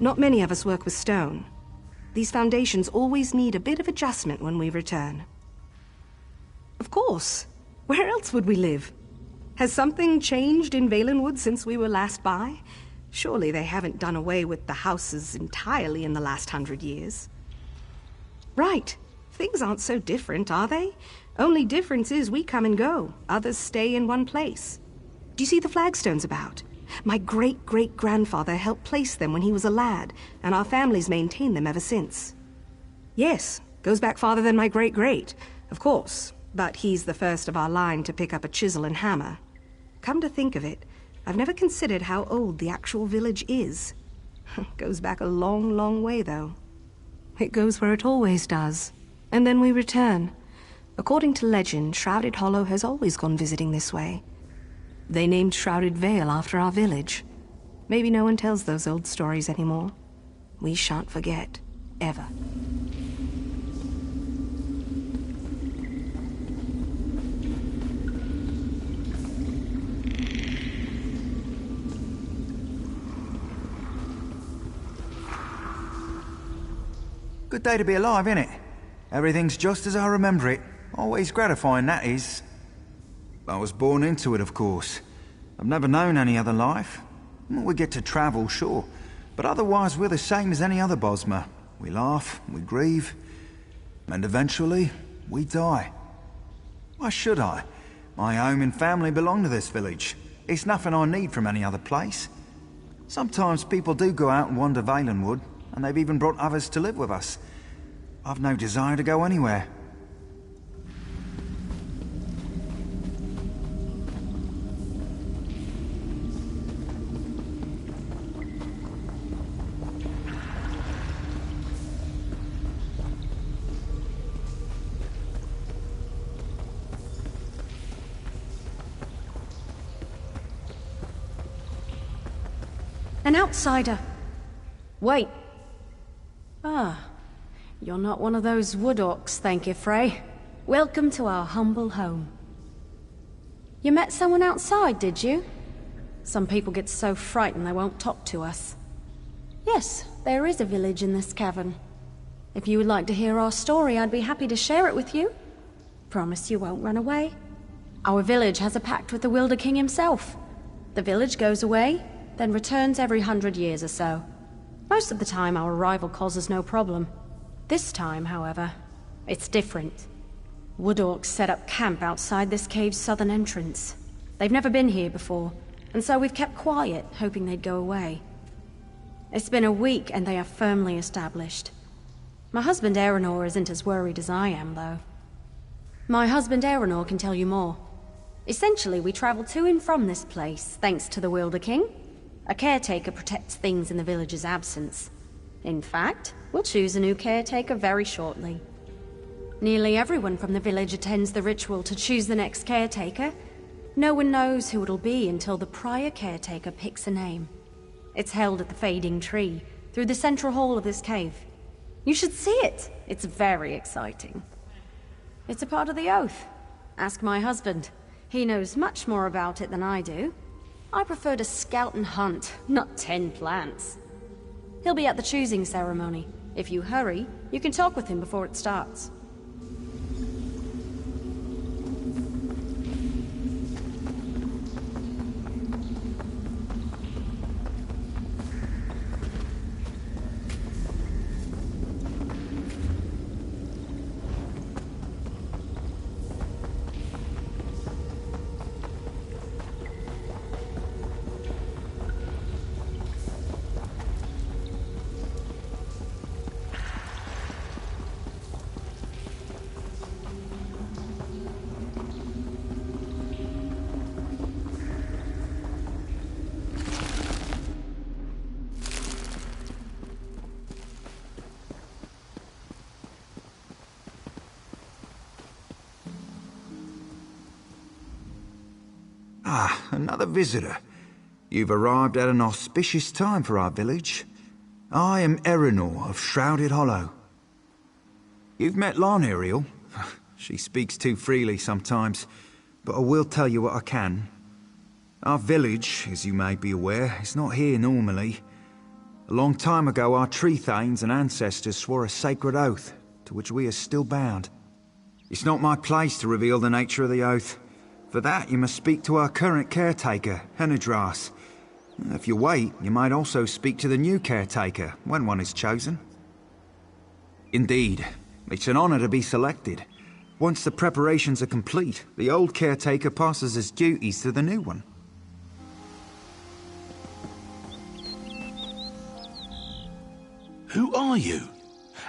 Not many of us work with stone. These foundations always need a bit of adjustment when we return. Of course. Where else would we live? Has something changed in Valenwood since we were last by? Surely they haven't done away with the houses entirely in the last 100 years. Right. Things aren't so different, are they? Only difference is we come and go. Others stay in one place. Do you see the flagstones about? My great-great-grandfather helped place them when he was a lad, and our family's maintained them ever since. Yes, goes back farther than my great-great, of course, but he's the first of our line to pick up a chisel and hammer. Come to think of it, I've never considered how old the actual village is. Goes back a long, long way, though. It goes where it always does, and then we return. According to legend, Shrouded Hollow has always gone visiting this way. They named Shrouded Vale after our village. Maybe no one tells those old stories anymore. We shan't forget, ever. Good day to be alive, innit? Everything's just as I remember it. Always gratifying, that is. I was born into it, of course. I've never known any other life. We get to travel, sure, but otherwise we're the same as any other Bosmer. We laugh, we grieve, and eventually, we die. Why should I? My home and family belong to this village. It's nothing I need from any other place. Sometimes people do go out and wander Valenwood, and they've even brought others to live with us. I've no desire to go anywhere. An outsider. Wait. Ah, you're not one of those wood orcs, thank you, Frey. Welcome to our humble home. You met someone outside, did you? Some people get so frightened they won't talk to us. Yes, there is a village in this cavern. If you would like to hear our story, I'd be happy to share it with you. Promise you won't run away. Our village has a pact with the Wilder King himself. The village goes away, then returns every 100 years or so. Most of the time our arrival causes no problem. This time, however, it's different. Wood orcs set up camp outside this cave's southern entrance. They've never been here before, and so we've kept quiet, hoping they'd go away. It's been a week and they are firmly established. My husband Aeronor isn't as worried as I am, though. My husband Aeronor can tell you more. Essentially, we travel to and from this place, thanks to the Wilder King. A caretaker protects things in the village's absence. In fact, we'll choose a new caretaker very shortly. Nearly everyone from the village attends the ritual to choose the next caretaker. No one knows who it'll be until the prior caretaker picks a name. It's held at the Fading Tree, through the central hall of this cave. You should see it! It's very exciting. It's a part of the oath. Ask my husband. He knows much more about it than I do. I prefer to scout and hunt, not tend plants. He'll be at the choosing ceremony. If you hurry, you can talk with him before it starts. Ah, another visitor. You've arrived at an auspicious time for our village. I am Aeronor of Shrouded Hollow. You've met Lon, Ariel. She speaks too freely sometimes, but I will tell you what I can. Our village, as you may be aware, is not here normally. A long time ago, our tree thanes and ancestors swore a sacred oath, to which we are still bound. It's not my place to reveal the nature of the oath. For that, you must speak to our current caretaker, Henadras. If you wait, you might also speak to the new caretaker, when one is chosen. Indeed, it's an honor to be selected. Once the preparations are complete, the old caretaker passes his duties to the new one. Who are you?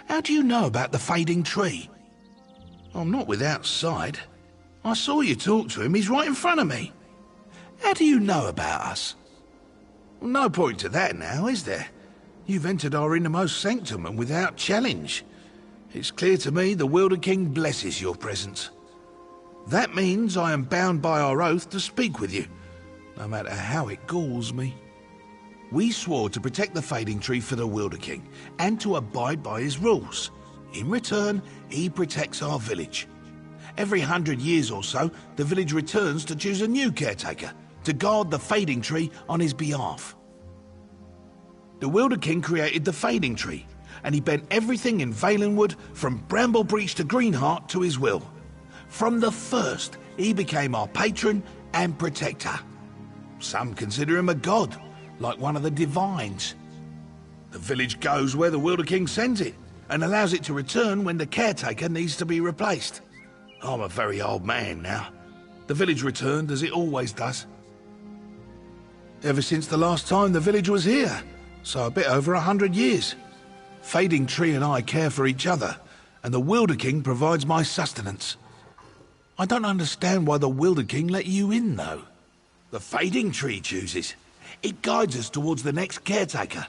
How do you know about the fading tree? I'm not without sight. I saw you talk to him, he's right in front of me. How do you know about us? Well, no point to that now, is there? You've entered our innermost sanctum and without challenge. It's clear to me the Wilder King blesses your presence. That means I am bound by our oath to speak with you, no matter how it galls me. We swore to protect the fading tree for the Wilder King, and to abide by his rules. In return, he protects our village. Every 100 years or so, the village returns to choose a new caretaker, to guard the fading tree on his behalf. The Wilder King created the fading tree, and he bent everything in Valenwood, from Bramblebreach to Greenheart, to his will. From the first, he became our patron and protector. Some consider him a god, like one of the divines. The village goes where the Wilder King sends it, and allows it to return when the caretaker needs to be replaced. I'm a very old man now. The village returned as it always does. Ever since the last time the village was here, so a bit over 100 years. Fading Tree and I care for each other, and the Wilder King provides my sustenance. I don't understand why the Wilder King let you in, though. The Fading Tree chooses. It guides us towards the next caretaker.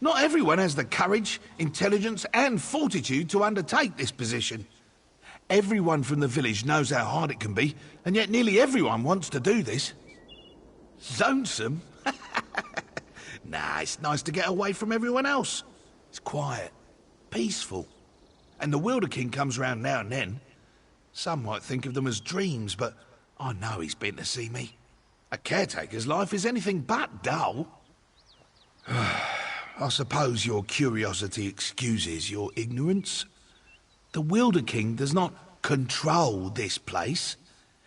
Not everyone has the courage, intelligence, and fortitude to undertake this position. Everyone from the village knows how hard it can be, and yet nearly everyone wants to do this. Zonesome? Nah, it's nice to get away from everyone else. It's quiet, peaceful. And the Wilder King comes round now and then. Some might think of them as dreams, but I know he's been to see me. A caretaker's life is anything but dull. I suppose your curiosity excuses your ignorance. The Wilder King does not control this place.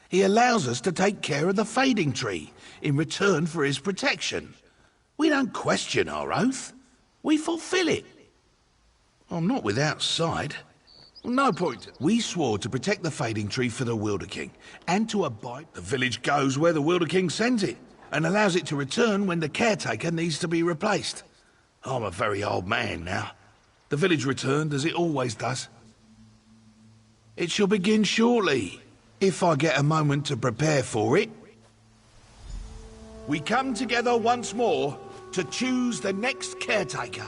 He allows us to take care of the Fading Tree in return for his protection. We don't question our oath. We fulfill it. I'm not without sight. No point. We swore to protect the Fading Tree for the Wilder King, and to abide. The village goes where the Wilder King sends it, and allows it to return when the caretaker needs to be replaced. I'm a very old man now. The village returned as it always does. It shall begin shortly, if I get a moment to prepare for it. We come together once more to choose the next caretaker.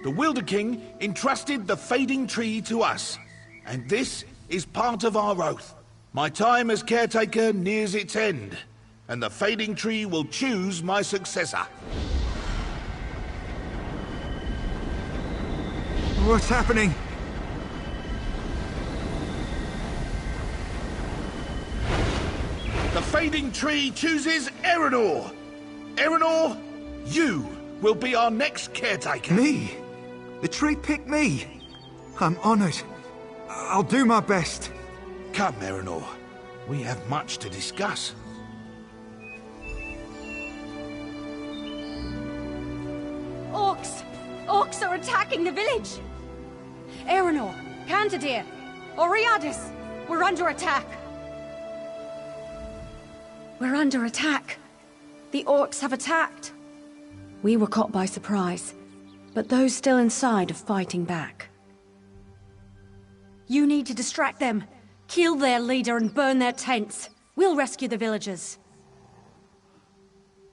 The Wilder King entrusted the Fading Tree to us, and this is part of our oath. My time as caretaker nears its end, and the Fading Tree will choose my successor. What's happening? The Fading Tree chooses Erenor. Erenor, you will be our next caretaker. Me? The tree picked me. I'm honored. I'll do my best. Come, Erenor. We have much to discuss. Orcs! Orcs are attacking the village! Erenor, Cantadir, Oriadis, we're under attack! We're under attack. The orcs have attacked. We were caught by surprise, but those still inside are fighting back. You need to distract them. Kill their leader and burn their tents. We'll rescue the villagers.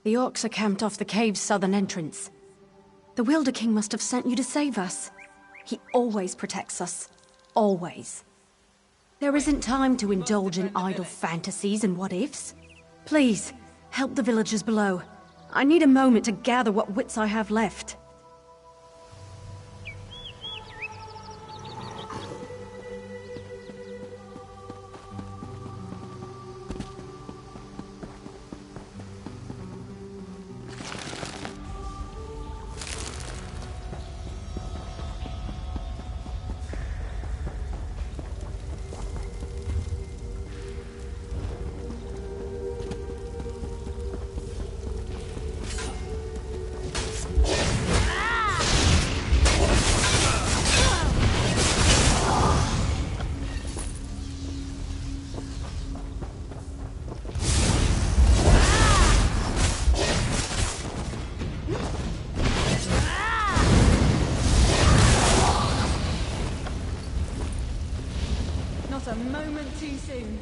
The orcs are camped off the cave's southern entrance. The Wilder King must have sent you to save us. He always protects us. Always. There isn't time to indulge in idle fantasies and what-ifs. Please, help the villagers below. I need a moment to gather what wits I have left. Not a moment too soon.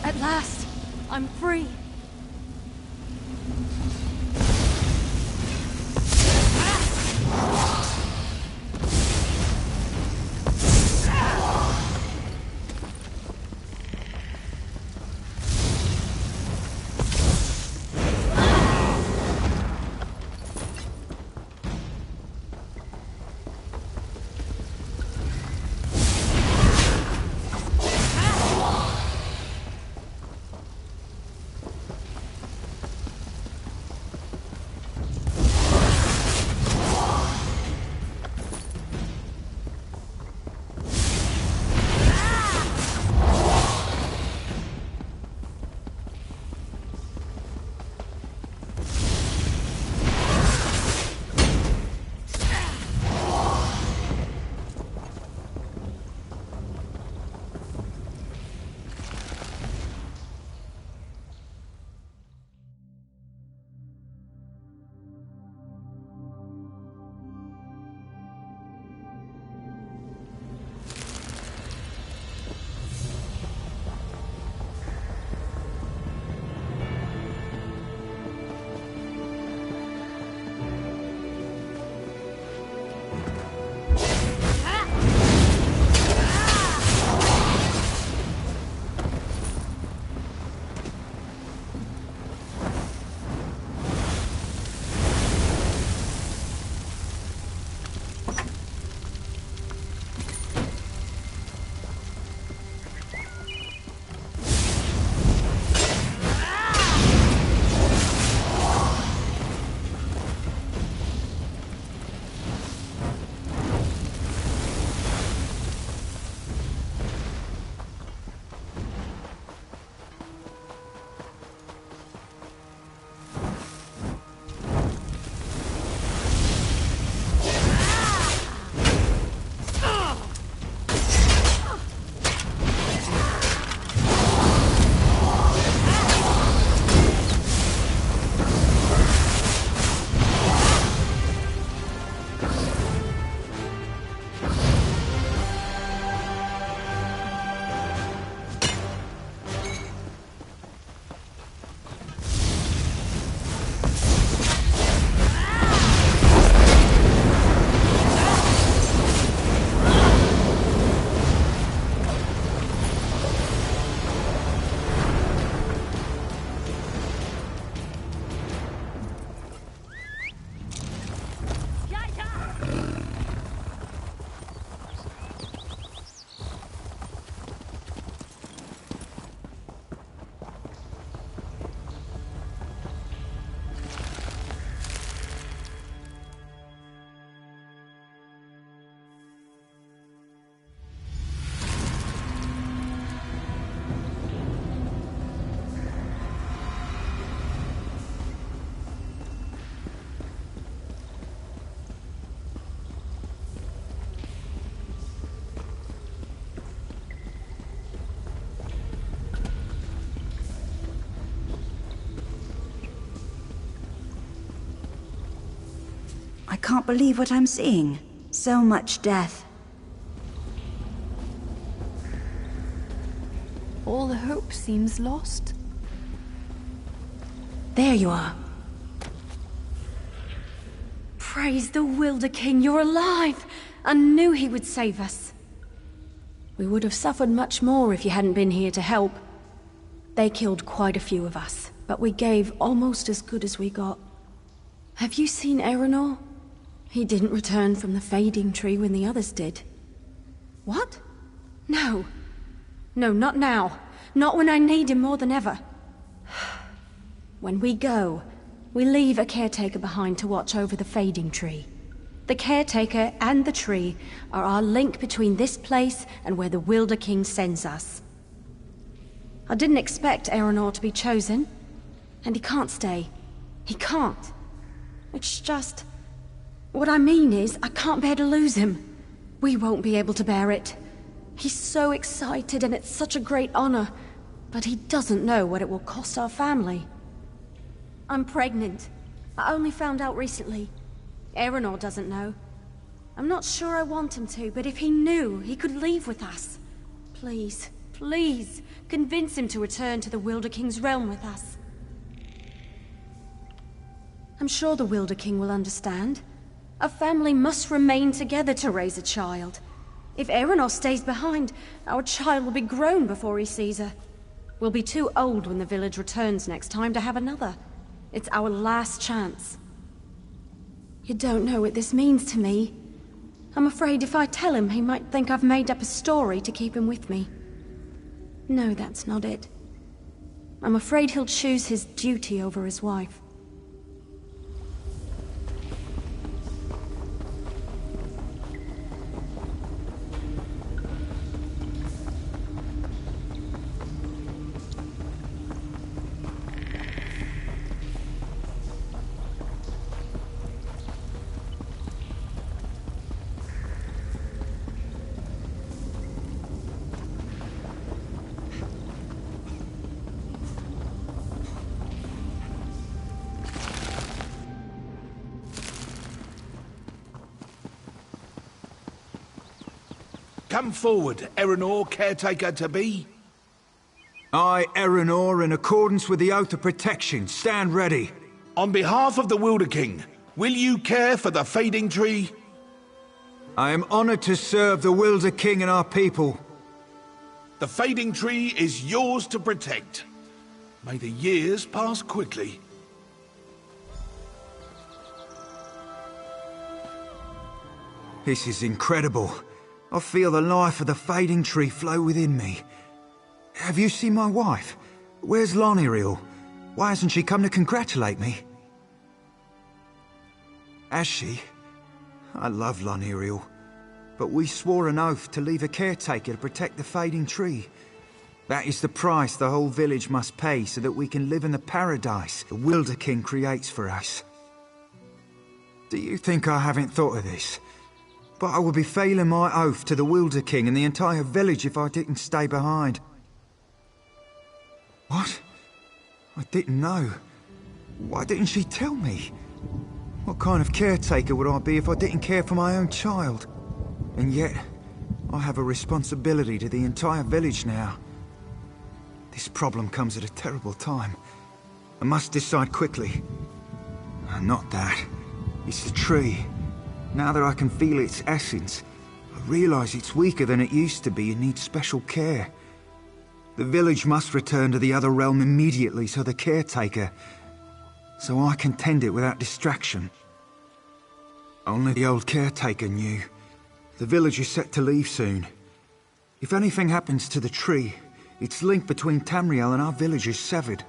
At last, I'm free. I can't believe what I'm seeing. So much death. All hope seems lost. There you are. Praise the Wilder King, you're alive! I knew he would save us. We would have suffered much more if you hadn't been here to help. They killed quite a few of us, but we gave almost as good as we got. Have you seen Aeronor? He didn't return from the fading tree when the others did. What? No. No, not now. Not when I need him more than ever. When we go, we leave a caretaker behind to watch over the fading tree. The caretaker and the tree are our link between this place and where the Wilder King sends us. I didn't expect Aeronor to be chosen, and he can't stay. He can't. It's just... What I mean is, I can't bear to lose him. We won't be able to bear it. He's so excited and it's such a great honor, but he doesn't know what it will cost our family. I'm pregnant. I only found out recently. Aeronor doesn't know. I'm not sure I want him to, but if he knew, he could leave with us. Please, please, convince him to return to the Wilder King's realm with us. I'm sure the Wilder King will understand. A family must remain together to raise a child. If Aeronor stays behind, our child will be grown before he sees her. We'll be too old when the village returns next time to have another. It's our last chance. You don't know what this means to me. I'm afraid if I tell him, he might think I've made up a story to keep him with me. No, that's not it. I'm afraid he'll choose his duty over his wife. Come forward, Aeronor, caretaker-to-be. I, Aeronor, in accordance with the Oath of Protection, stand ready. On behalf of the Wilder King, will you care for the fading tree? I am honored to serve the Wilder King and our people. The fading tree is yours to protect. May the years pass quickly. This is incredible. I feel the life of the fading tree flow within me. Have you seen my wife? Where's Loniriel? Why hasn't she come to congratulate me? Has she? I love Loniriel, but we swore an oath to leave a caretaker to protect the fading tree. That is the price the whole village must pay so that we can live in the paradise the Wilder King creates for us. Do you think I haven't thought of this? But I would be failing my oath to the Wilder King and the entire village if I didn't stay behind. What? I didn't know. Why didn't she tell me? What kind of caretaker would I be if I didn't care for my own child? And yet, I have a responsibility to the entire village now. This problem comes at a terrible time. I must decide quickly. Not that. It's the tree. Now that I can feel its essence, I realise it's weaker than it used to be and needs special care. The village must return to the other realm immediately so the caretaker... so I can tend it without distraction. Only the old caretaker knew. The village is set to leave soon. If anything happens to the tree, its link between Tamriel and our village is severed.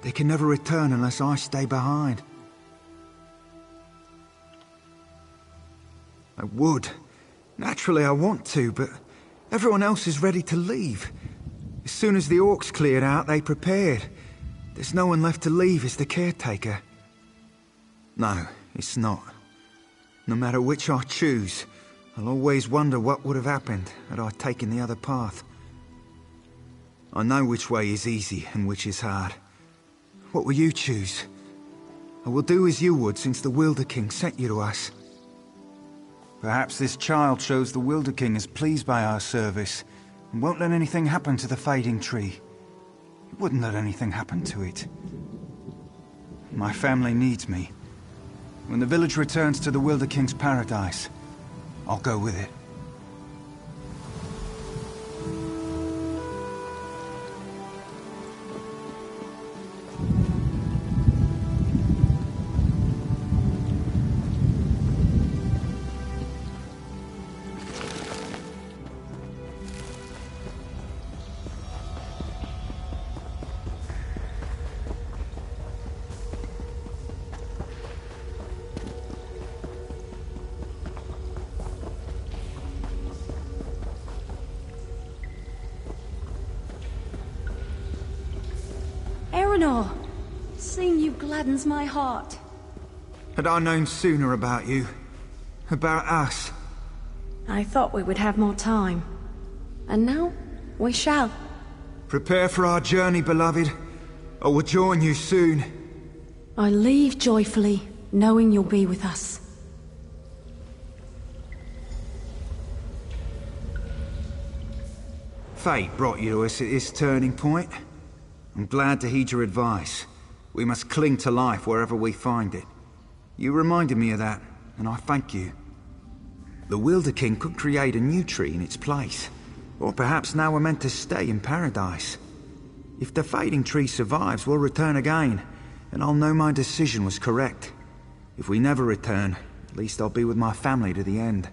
They can never return unless I stay behind. I would. Naturally I want to, but everyone else is ready to leave. As soon as the orcs cleared out, they prepared. There's no one left to leave as the caretaker. No, it's not. No matter which I choose, I'll always wonder what would have happened had I taken the other path. I know which way is easy and which is hard. What will you choose? I will do as you would since the Wilder King sent you to us. Perhaps this child shows the Wilder King is pleased by our service and won't let anything happen to the fading tree. He wouldn't let anything happen to it. My family needs me. When the village returns to the Wilder King's paradise, I'll go with it. Eleanor! Seeing you gladdens my heart. Had I known sooner about you, about us. I thought we would have more time. And now, we shall. Prepare for our journey, beloved. I will join you soon. I leave joyfully, knowing you'll be with us. Fate brought you to us at this turning point. I'm glad to heed your advice. We must cling to life wherever we find it. You reminded me of that, and I thank you. The Wilder King could create a new tree in its place. Or perhaps now we're meant to stay in paradise. If the fading tree survives, we'll return again, and I'll know my decision was correct. If we never return, at least I'll be with my family to the end.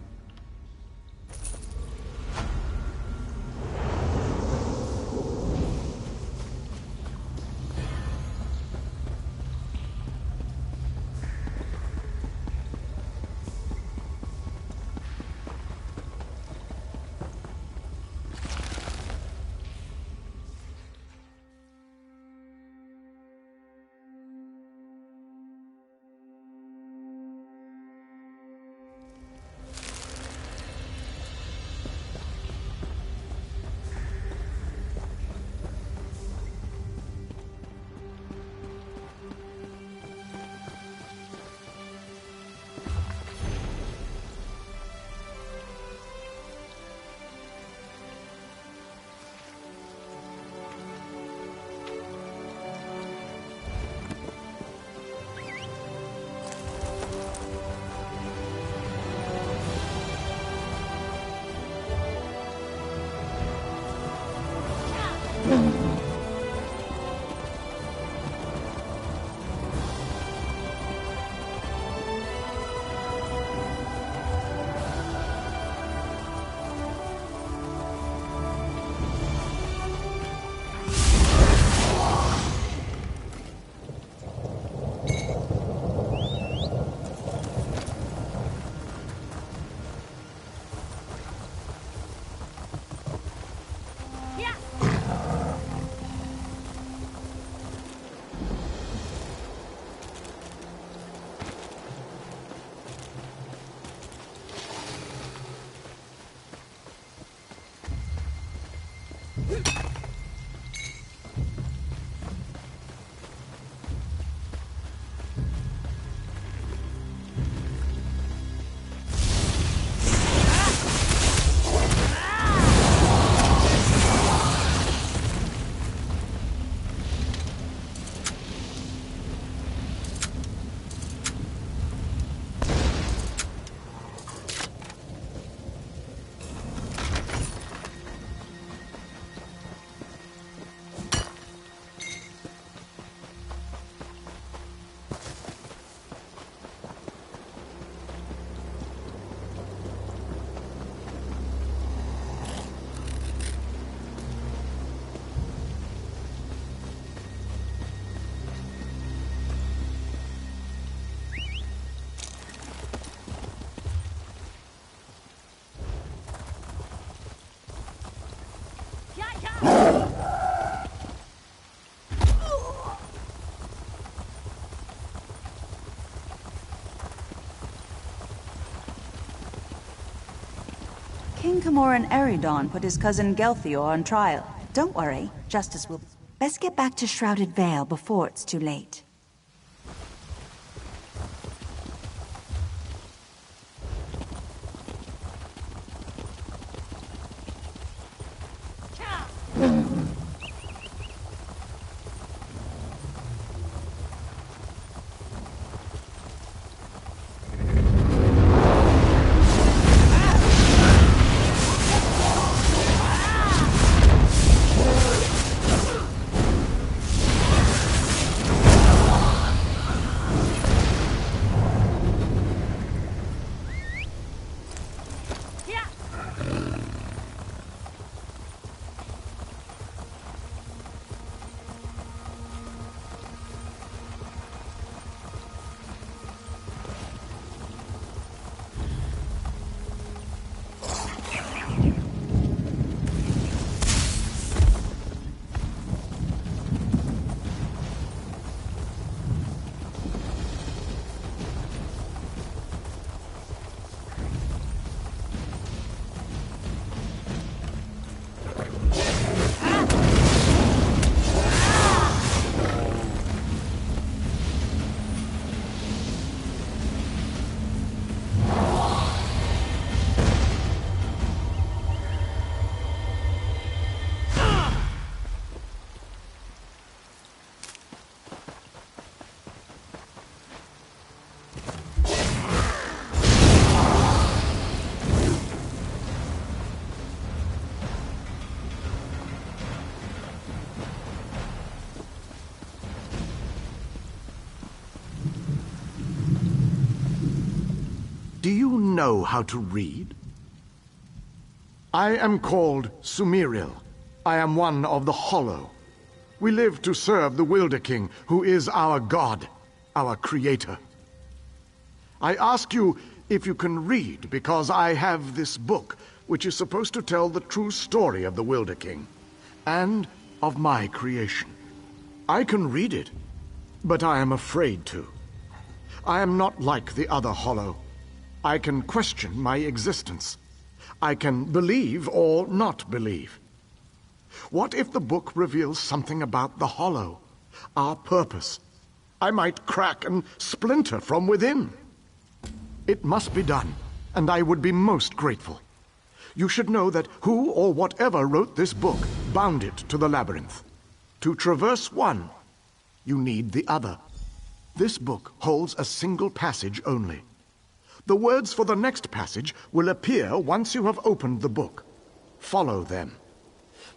King Camoran Eridon put his cousin Gelthior on trial. Don't worry, justice will... Best get back to Shrouded Vale before it's too late. you know how to read? I am called Sumiril. I am one of the Hollow. We live to serve the Wilder King, who is our god, our creator. I ask you if you can read, because I have this book, which is supposed to tell the true story of the Wilder King, and of my creation. I can read it, but I am afraid to. I am not like the other Hollow. I can question my existence. I can believe or not believe. What if the book reveals something about the Hollow, our purpose? I might crack and splinter from within. It must be done, and I would be most grateful. You should know that who or whatever wrote this book bound it to the labyrinth. To traverse one, you need the other. This book holds a single passage only. The words for the next passage will appear once you have opened the book. Follow them.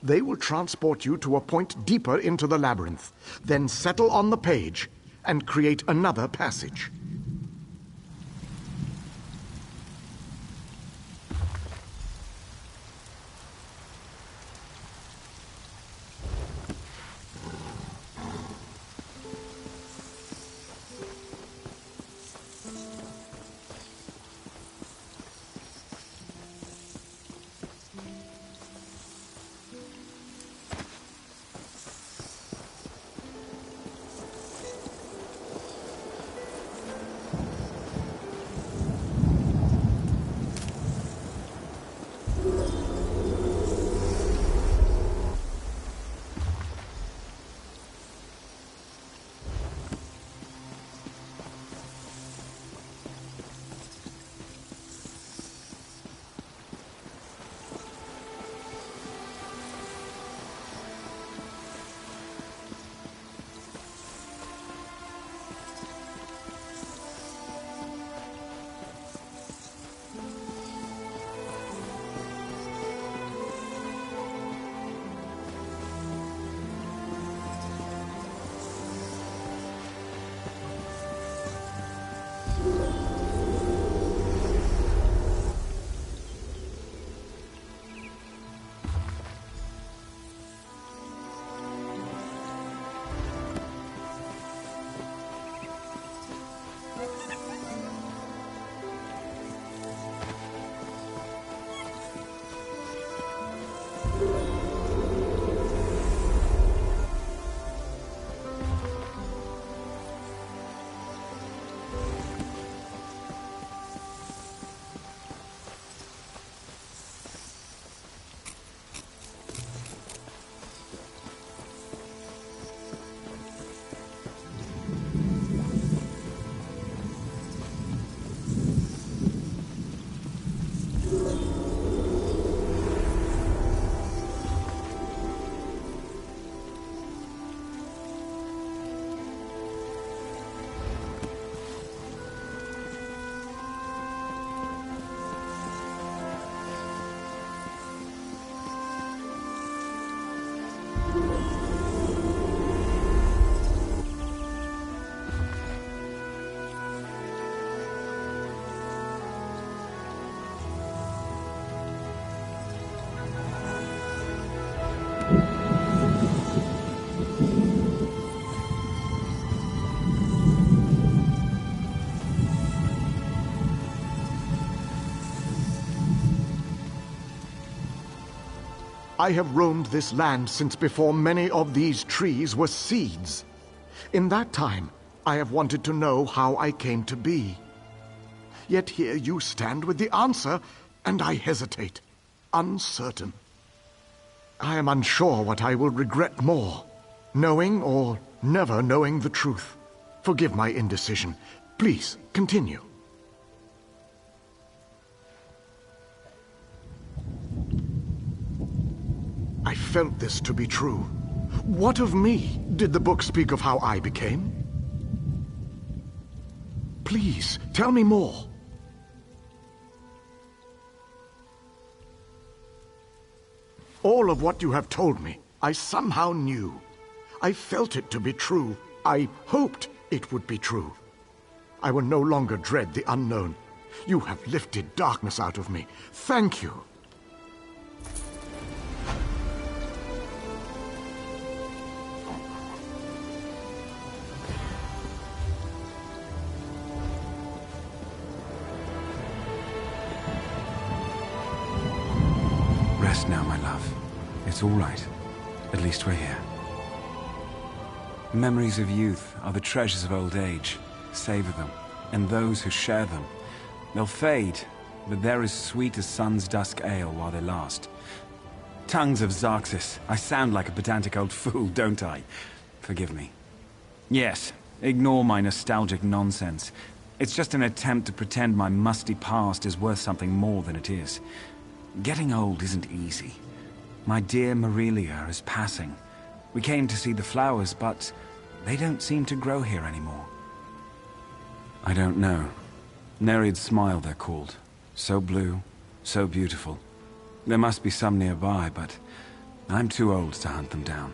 They will transport you to a point deeper into the labyrinth, then settle on the page and create another passage. I have roamed this land since before many of these trees were seeds. In that time, I have wanted to know how I came to be. Yet here you stand with the answer, and I hesitate, uncertain. I am unsure what I will regret more, knowing or never knowing the truth. Forgive my indecision. Please, continue. I felt this to be true. What of me? Did the book speak of how I became? Please, tell me more. All of what you have told me, I somehow knew. I felt it to be true. I hoped it would be true. I will no longer dread the unknown. You have lifted darkness out of me. Thank you. Rest now, my love. It's all right. At least we're here. Memories of youth are the treasures of old age. Savor them, and those who share them. They'll fade, but they're as sweet as sun's dusk ale while they last. Tongues of Xarxis. I sound like a pedantic old fool, don't I? Forgive me. Yes, ignore my nostalgic nonsense. It's just an attempt to pretend my musty past is worth something more than it is. Getting old isn't easy. My dear Marilia is passing. We came to see the flowers, but they don't seem to grow here anymore. I don't know. Nereid's Smile, they're called. So blue, so beautiful. There must be some nearby, but I'm too old to hunt them down.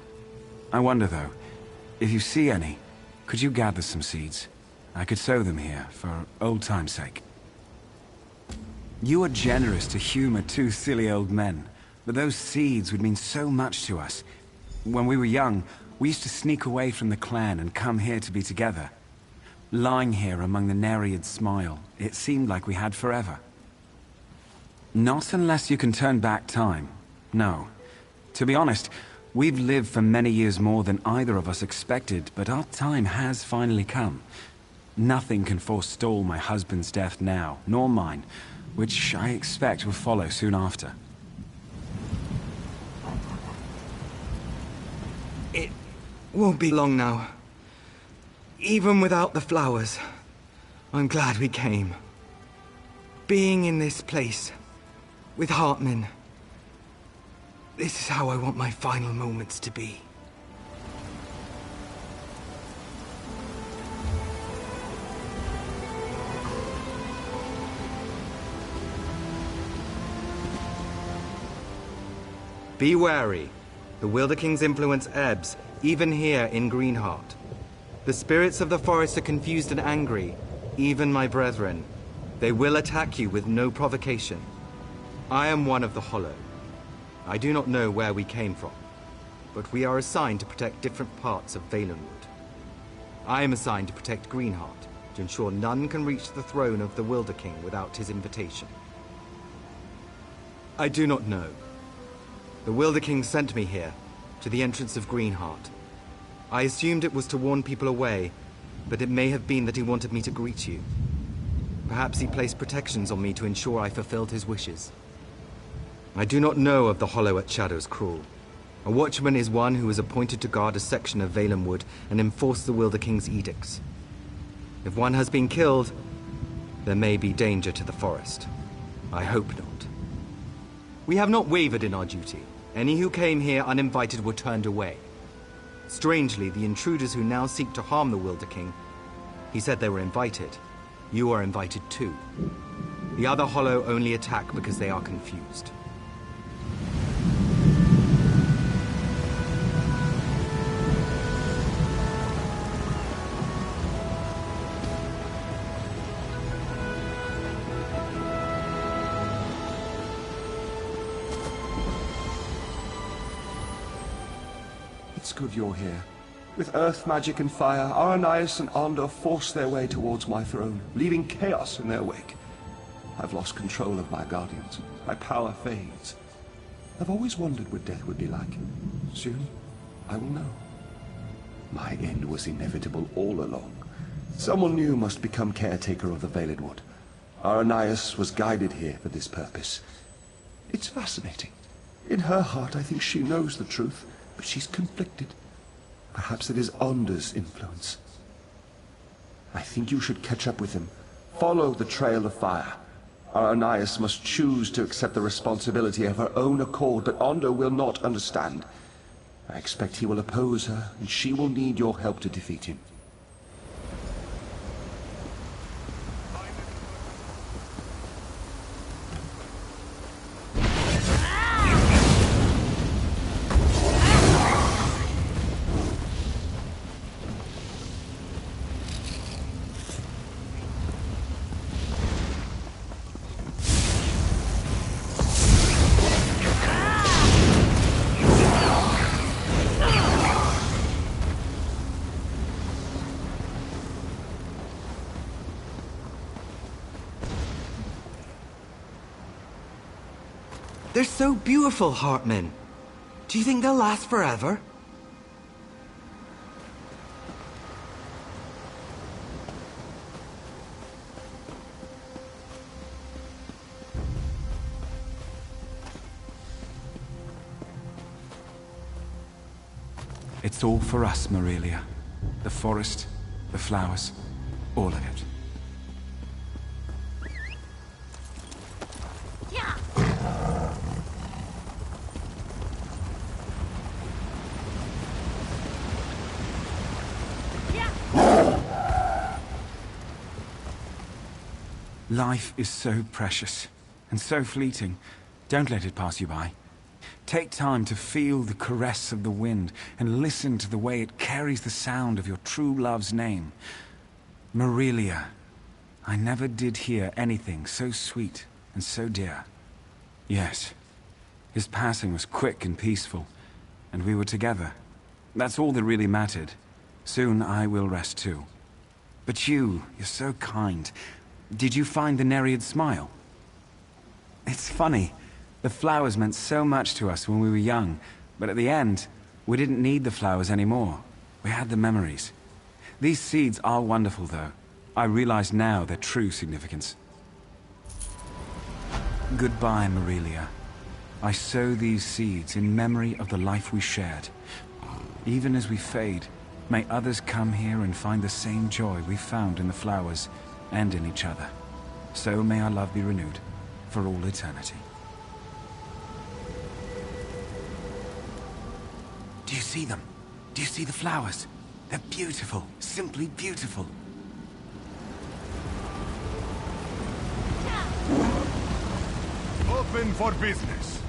I wonder, though, if you see any, could you gather some seeds? I could sow them here, for old time's sake. You are generous to humor two silly old men, but those seeds would mean so much to us. When we were young, we used to sneak away from the clan and come here to be together. Lying here among the Nereid's Smile, it seemed like we had forever. Not unless you can turn back time. No. To be honest, we've lived for many years more than either of us expected, but our time has finally come. Nothing can forestall my husband's death now, nor mine, which I expect will follow soon after. It won't be long now. Even without the flowers, I'm glad we came. Being in this place, with Hartman, this is how I want my final moments to be. Be wary. The Wilder King's influence ebbs, even here in Greenheart. The spirits of the forest are confused and angry, even my brethren. They will attack you with no provocation. I am one of the Hollow. I do not know where we came from, but we are assigned to protect different parts of Valenwood. I am assigned to protect Greenheart, to ensure none can reach the throne of the Wilder King without his invitation. I do not know. The Wilder King sent me here, to the entrance of Greenheart. I assumed it was to warn people away, but it may have been that he wanted me to greet you. Perhaps he placed protections on me to ensure I fulfilled his wishes. I do not know of the Hollow at Shadow's Crawl. A watchman is one who is appointed to guard a section of Valenwood and enforce the Wilder King's edicts. If one has been killed, there may be danger to the forest. I hope not. We have not wavered in our duty. Any who came here uninvited were turned away. Strangely, the intruders who now seek to harm the Wilder King, he said they were invited. You are invited too. The other Hollow only attack because they are confused. It's good you're here. With earth magic and fire, Aranias and Ander force their way towards my throne, leaving chaos in their wake. I've lost control of my guardians. My power fades. I've always wondered what death would be like. Soon, I will know. My end was inevitable all along. Someone new must become caretaker of the Valenwood. Aranias was guided here for this purpose. It's fascinating. In her heart, I think she knows the truth, but she's conflicted. Perhaps it is Ander's influence. I think you should catch up with him. Follow the trail of fire. Aranias must choose to accept the responsibility of her own accord, but Ander will not understand. I expect he will oppose her, and she will need your help to defeat him. They're so beautiful, Hartman. Do you think they'll last forever? It's all for us, Morelia. The forest, the flowers, all of it. Life is so precious, and so fleeting. Don't let it pass you by. Take time to feel the caress of the wind, and listen to the way it carries the sound of your true love's name. Morelia, I never did hear anything so sweet and so dear. Yes, his passing was quick and peaceful, and we were together. That's all that really mattered. Soon I will rest too. But you're so kind. Did you find the Nereid smile? It's funny. The flowers meant so much to us when we were young, but at the end, we didn't need the flowers anymore. We had the memories. These seeds are wonderful, though. I realize now their true significance. Goodbye, Morelia. I sow these seeds in memory of the life we shared. Even as we fade, may others come here and find the same joy we found in the flowers and in each other. So may our love be renewed for all eternity. Do you see them? Do you see the flowers? They're beautiful, simply beautiful. Open for business.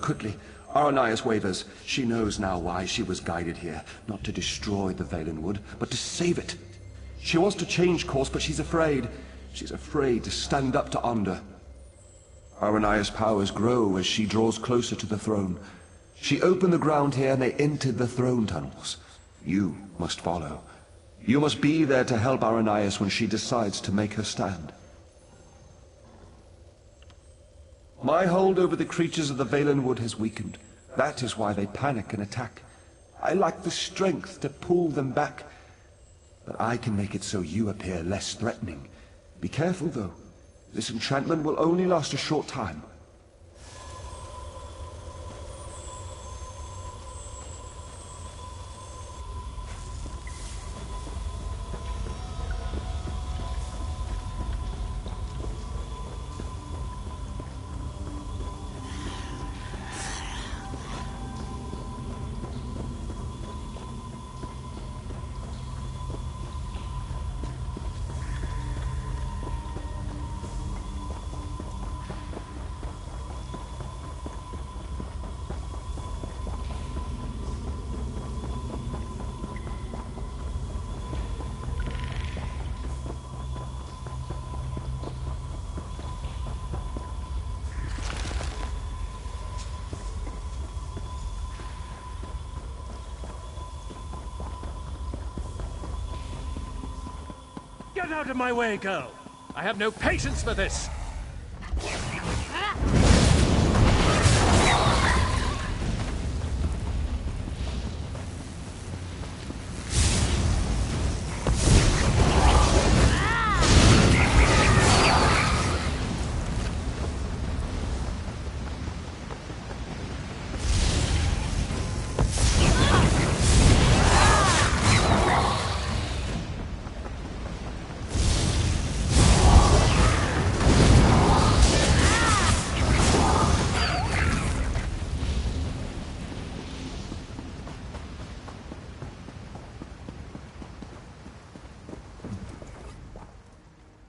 Quickly, Aranias wavers. She knows now why she was guided here. Not to destroy the Valenwood, but to save it. She wants to change course, but she's afraid. She's afraid to stand up to Onda. Aranias' powers grow as she draws closer to the throne. She opened the ground here and they entered the throne tunnels. You must follow. You must be there to help Aranias when she decides to make her stand. My hold over the creatures of the Valenwood has weakened. That is why they panic and attack. I lack the strength to pull them back. But I can make it so you appear less threatening. Be careful, though. This enchantment will only last a short time. Get out of my way, girl! I have no patience for this!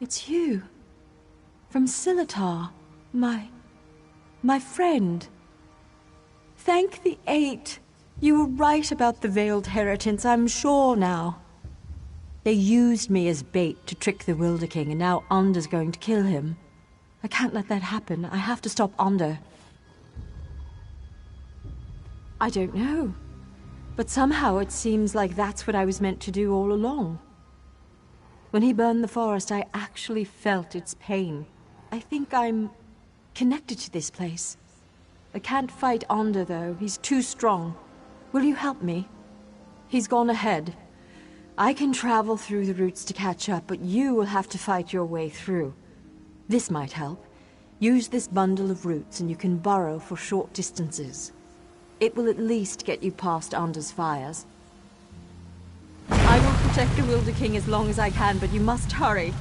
It's you. From Silitar. My friend. Thank the Eight. You were right about the Veiled Heritance, I'm sure now. They used me as bait to trick the Wilder King, and now Onder's going to kill him. I can't let that happen. I have to stop Onder. I don't know. But somehow it seems like that's what I was meant to do all along. When he burned the forest, I actually felt its pain. I think I'm connected to this place. I can't fight Onder, though. He's too strong. Will you help me? He's gone ahead. I can travel through the roots to catch up, but you will have to fight your way through. This might help. Use this bundle of roots and you can burrow for short distances. It will at least get you past Onder's fires. I will protect the Wilder King as long as I can, but you must hurry.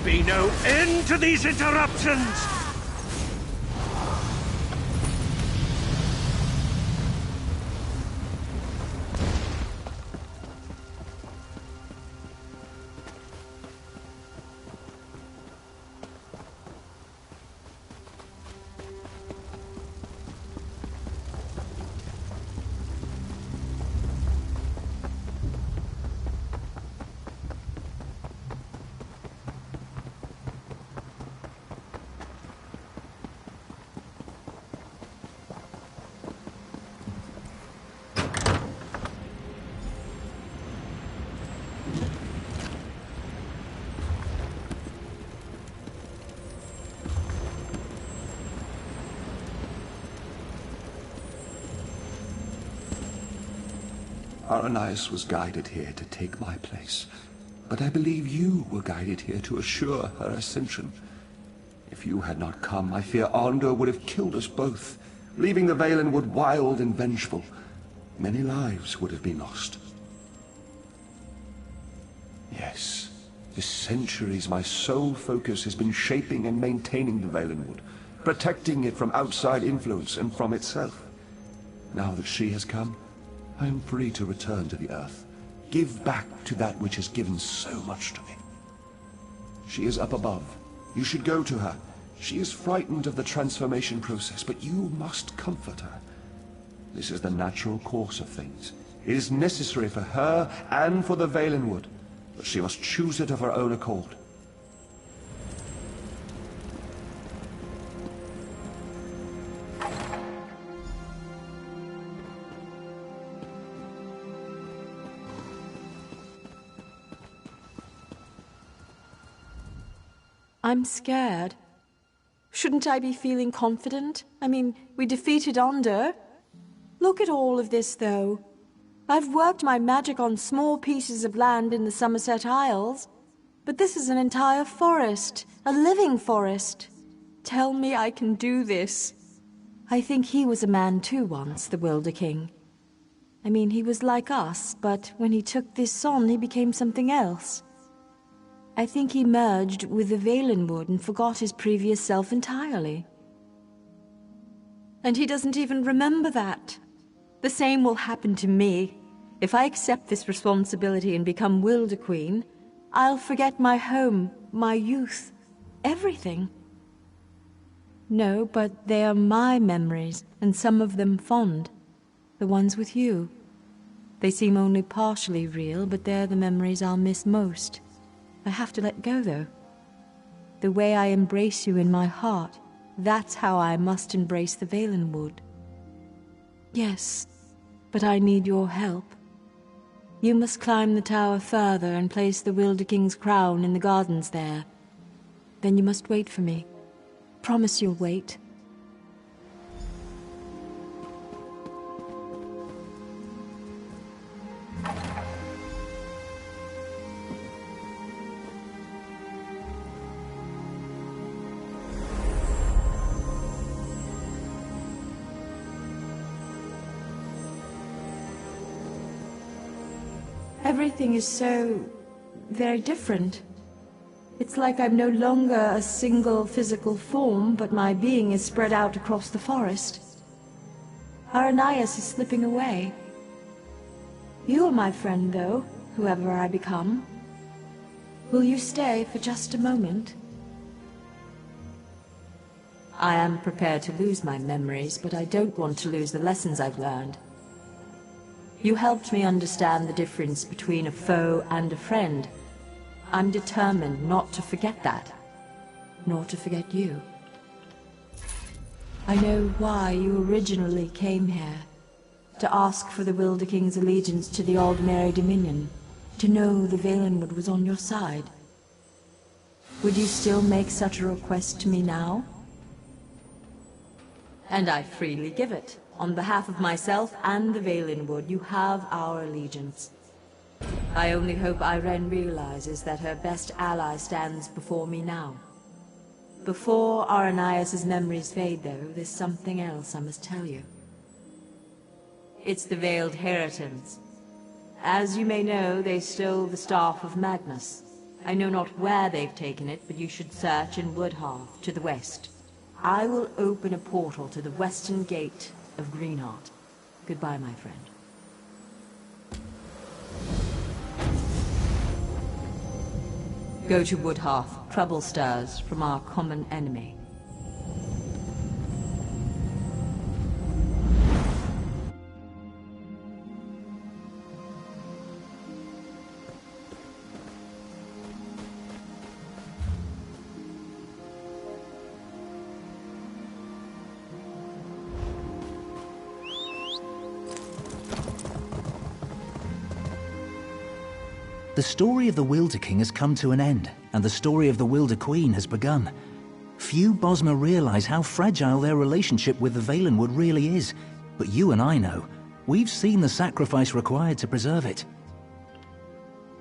Be no end to these interruptions! Aranias was guided here to take my place, but I believe you were guided here to assure her ascension. If you had not come, I fear Onder would have killed us both, leaving the Valenwood wild and vengeful. Many lives would have been lost. Yes, for centuries my sole focus has been shaping and maintaining the Valenwood, protecting it from outside influence and from itself. Now that she has come, I am free to return to the Earth, give back to that which has given so much to me. She is up above. You should go to her. She is frightened of the transformation process, but you must comfort her. This is the natural course of things. It is necessary for her and for the Valenwood, but she must choose it of her own accord. I'm scared. Shouldn't I be feeling confident? I mean, we defeated Onder. Look at all of this, though. I've worked my magic on small pieces of land in the Somerset Isles, but this is an entire forest, a living forest. Tell me I can do this. I think he was a man too once, the Wilder King. I mean, he was like us, but when he took this on, he became something else. I think he merged with the Valenwood and forgot his previous self entirely. And he doesn't even remember that. The same will happen to me. If I accept this responsibility and become Wilder Queen, I'll forget my home, my youth, everything. No, but they are my memories, and some of them fond. The ones with you. They seem only partially real, but they're the memories I'll miss most. I have to let go, though. The way I embrace you in my heart, that's how I must embrace the Valenwood. Yes, but I need your help. You must climb the tower further and place the Wilder King's crown in the gardens there. Then you must wait for me. Promise you'll wait. Everything is so very different. It's like I'm no longer a single physical form, but my being is spread out across the forest. Aranias is slipping away. You are my friend, though, whoever I become. Will you stay for just a moment? I am prepared to lose my memories, but I don't want to lose the lessons I've learned. You helped me understand the difference between a foe and a friend. I'm determined not to forget that, nor to forget you. I know why you originally came here, to ask for the Wilder King's allegiance to the Aldmeri Dominion, to know the Valenwood was on your side. Would you still make such a request to me now? And I freely give it. On behalf of myself and the Valenwood, you have our allegiance. I only hope Irene realizes that her best ally stands before me now. Before Aranias' memories fade, though, there's something else I must tell you. It's the Veiled Heritons. As you may know, they stole the Staff of Magnus. I know not where they've taken it, but you should search in Woodhearth, to the west. I will open a portal to the western gate of Greenheart. Goodbye, my friend. Go to Woodhearth. Trouble stirs from our common enemy. The story of the Wilder King has come to an end, and the story of the Wilder Queen has begun. Few Bosmer realize how fragile their relationship with the Valenwood really is, but you and I know. We've seen the sacrifice required to preserve it.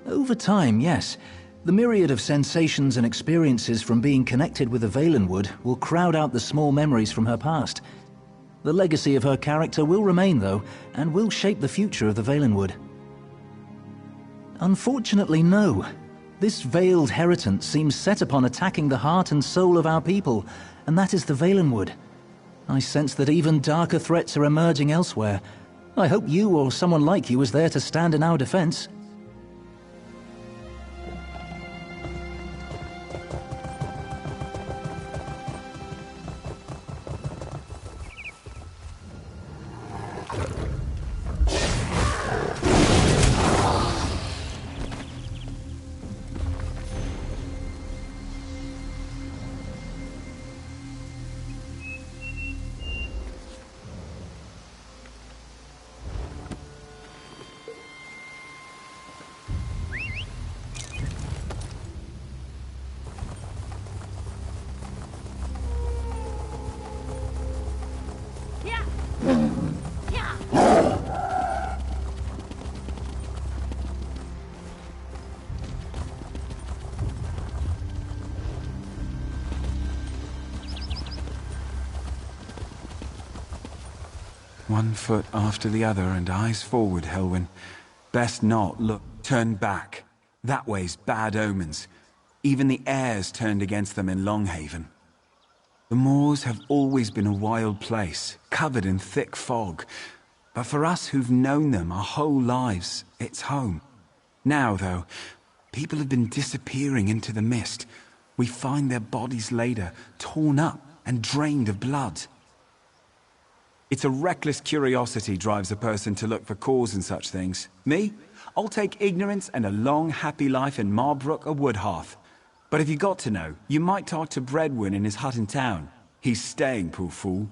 Over time, yes, the myriad of sensations and experiences from being connected with the Valenwood will crowd out the small memories from her past. The legacy of her character will remain, though, and will shape the future of the Valenwood. Unfortunately, no. This veiled heritant seems set upon attacking the heart and soul of our people, and that is the Valenwood. I sense that even darker threats are emerging elsewhere. I hope you or someone like you is there to stand in our defense. One foot after the other and eyes forward, Helwyn. Best not look. Turn back. That way's bad omens. Even the airs turned against them in Longhaven. The moors have always been a wild place, covered in thick fog. But for us who've known them our whole lives, it's home. Now, though, people have been disappearing into the mist. We find their bodies later, torn up, and drained of blood. It's a reckless curiosity drives a person to look for cause in such things. Me? I'll take ignorance and a long, happy life in Marbrook or Woodhearth. But if you got to know, you might talk to Breadwin in his hut in town. He's staying, poor fool.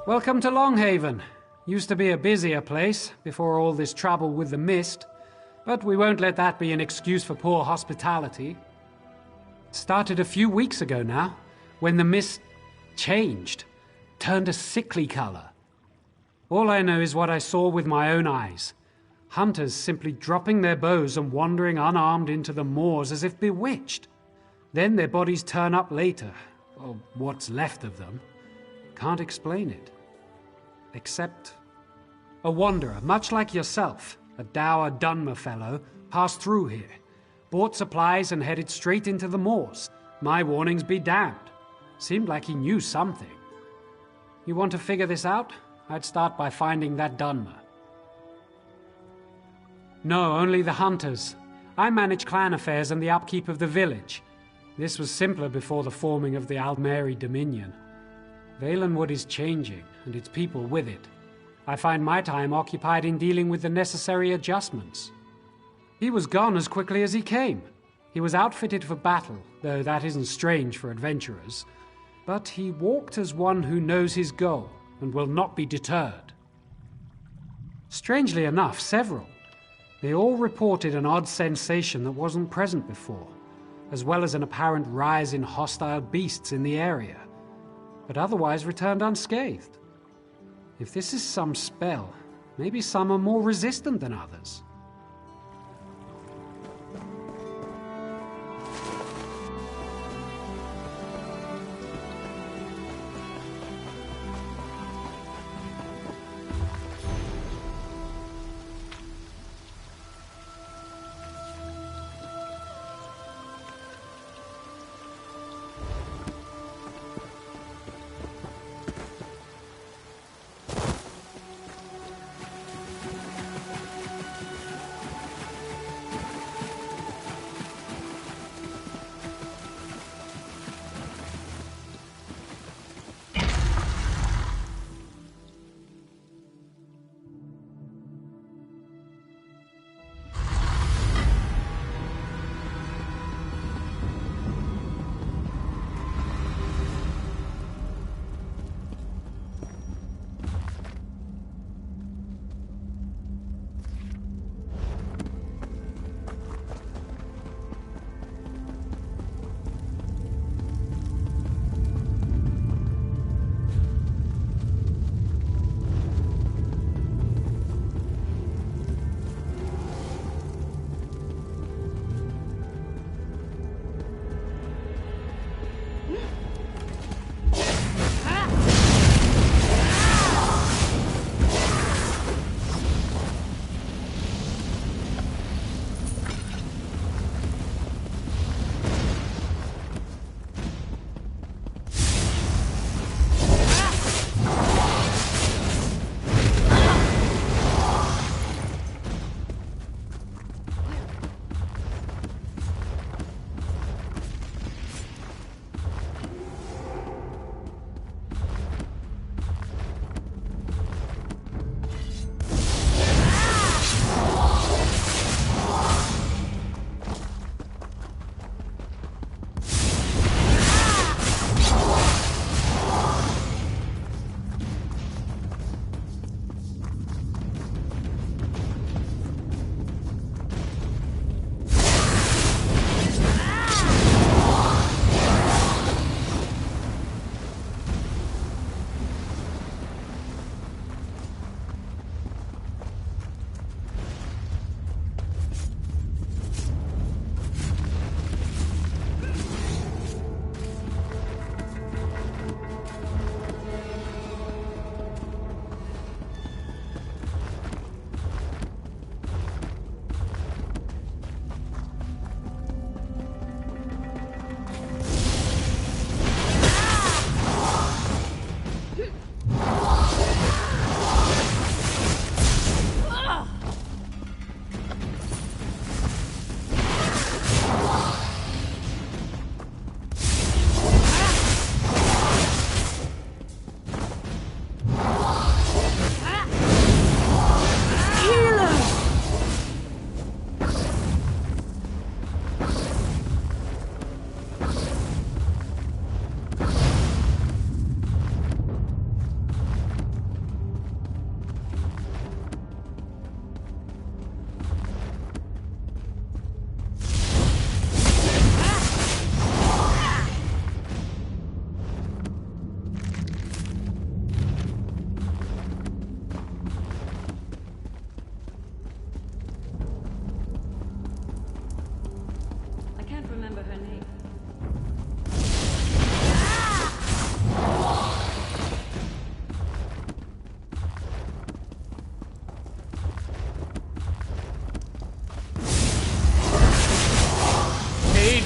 Welcome to Longhaven. Used to be a busier place before all this trouble with the mist, but we won't let that be an excuse for poor hospitality. It started a few weeks ago now, when the mist changed, turned a sickly color. All I know is what I saw with my own eyes. Hunters simply dropping their bows and wandering unarmed into the moors as if bewitched. Then their bodies turn up later, or what's left of them. Can't explain it. Except a wanderer, much like yourself, a dour Dunmer fellow, passed through here, bought supplies and headed straight into the moors. My warnings be damned. Seemed like he knew something. You want to figure this out? I'd start by finding that Dunmer. No, only the hunters. I manage clan affairs and the upkeep of the village. This was simpler before the forming of the Aldmeri Dominion. Valenwood is changing, and its people with it. I find my time occupied in dealing with the necessary adjustments. He was gone as quickly as he came. He was outfitted for battle, though that isn't strange for adventurers. But he walked as one who knows his goal, and will not be deterred. Strangely enough, several. They all reported an odd sensation that wasn't present before, as well as an apparent rise in hostile beasts in the area, but otherwise returned unscathed. If this is some spell, maybe some are more resistant than others.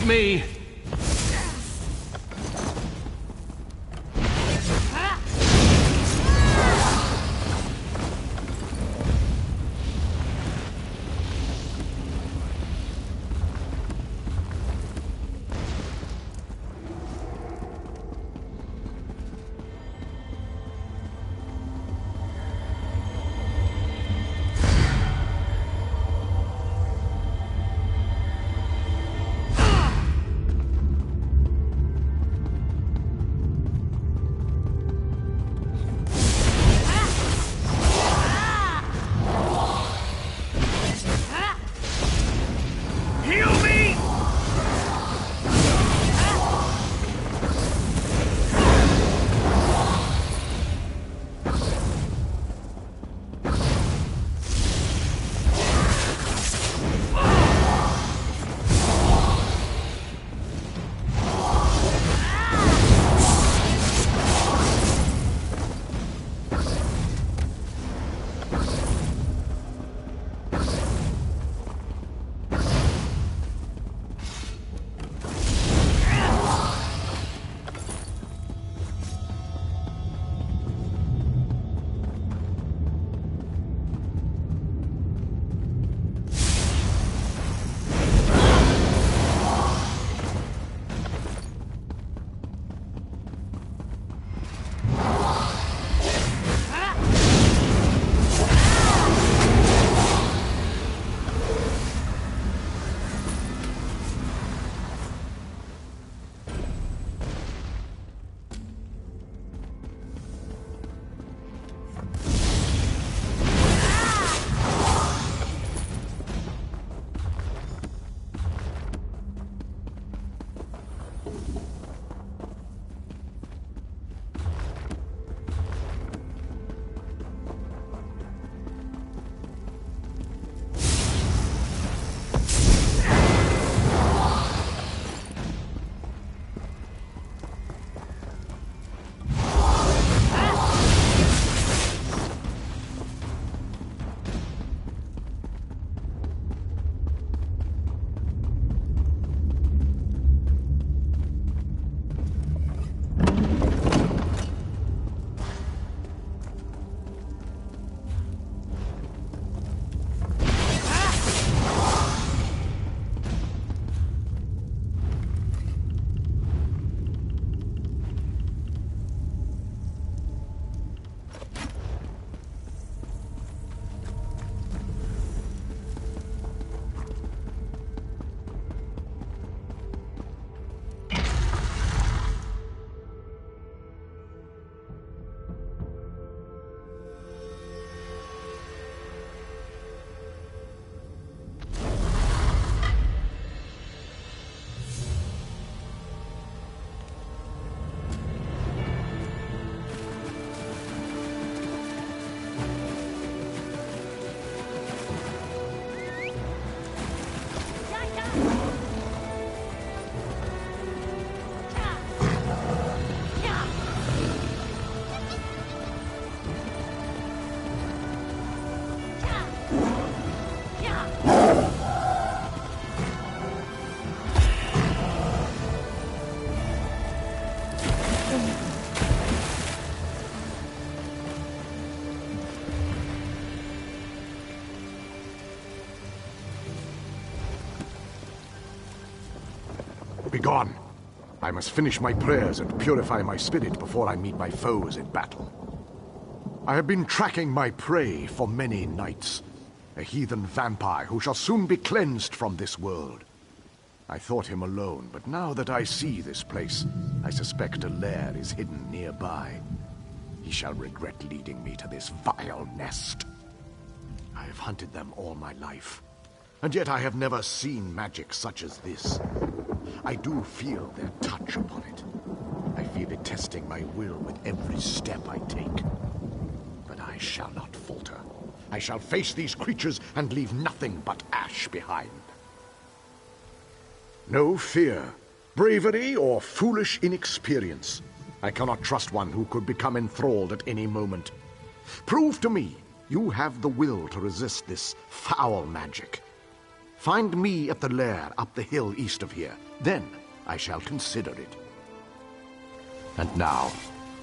Leave me! Begone! I must finish my prayers and purify my spirit before I meet my foes in battle. I have been tracking my prey for many nights. A heathen vampire who shall soon be cleansed from this world. I thought him alone, but now that I see this place, I suspect a lair is hidden nearby. He shall regret leading me to this vile nest. I have hunted them all my life, and yet I have never seen magic such as this. I do feel their touch upon it. I feel it testing my will with every step I take. But I shall not falter. I shall face these creatures and leave nothing but ash behind. No fear, bravery, or foolish inexperience. I cannot trust one who could become enthralled at any moment. Prove to me you have the will to resist this foul magic. Find me at the lair up the hill east of here. Then I shall consider it. And now,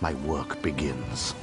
my work begins.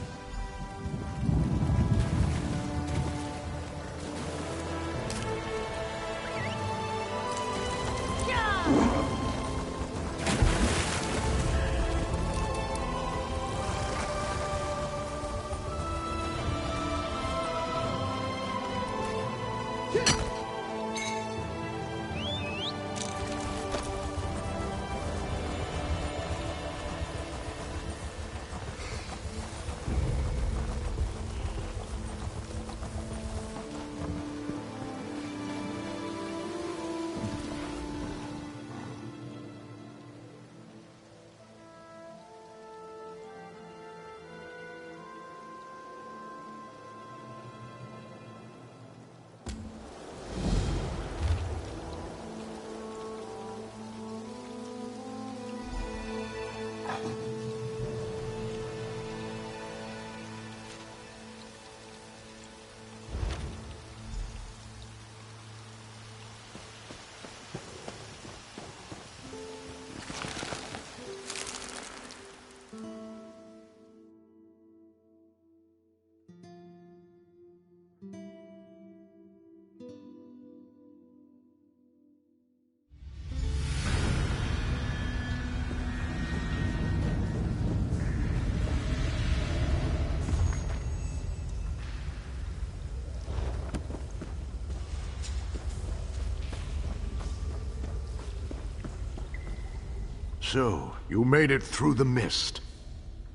So, you made it through the mist.